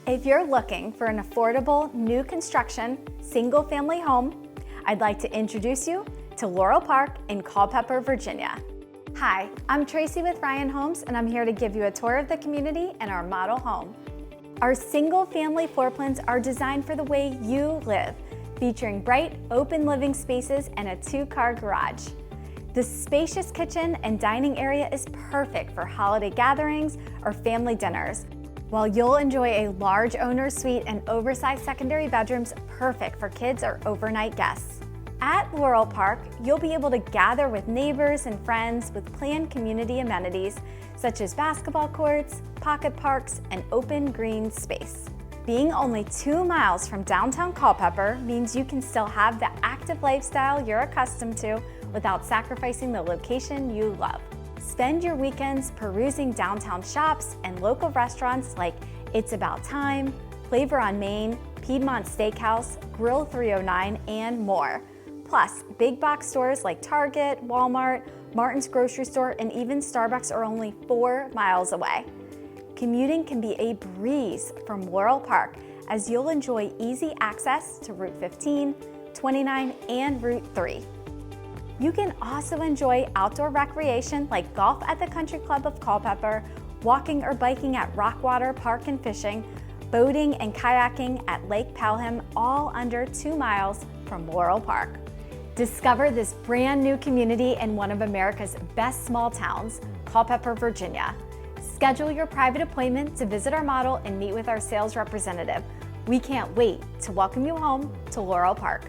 If you're looking for an affordable, new construction, single-family home, I'd like to introduce you to Laurel Park in Culpeper, Virginia. Hi, I'm Tracy with Ryan Homes, and I'm here to give you a tour of the community and our model home. Our single-family floor plans are designed for the way you live, featuring bright, open living spaces and a 2-car garage. The spacious kitchen and dining area is perfect for holiday gatherings or family dinners, while you'll enjoy a large owner's suite and oversized secondary bedrooms perfect for kids or overnight guests. At Laurel Park, you'll be able to gather with neighbors and friends with planned community amenities such as basketball courts, pocket parks, and open green space. Being only 2 miles from downtown Culpeper means you can still have the active lifestyle you're accustomed to without sacrificing the location you love. Spend your weekends perusing downtown shops and local restaurants like It's About Time, Flavor on Main, Piedmont Steakhouse, Grill 309, and more. Plus, big box stores like Target, Walmart, Martin's Grocery Store, and even Starbucks are only 4 miles away. Commuting can be a breeze from Laurel Park as you'll enjoy easy access to Route 15, 29, and Route 3. You can also enjoy outdoor recreation like golf at the Country Club of Culpeper, walking or biking at Rockwater Park and Fishing, boating and kayaking at Lake Pelham, all under 2 miles from Laurel Park. Discover this brand new community in one of America's best small towns, Culpeper, Virginia. Schedule your private appointment to visit our model and meet with our sales representative. We can't wait to welcome you home to Laurel Park.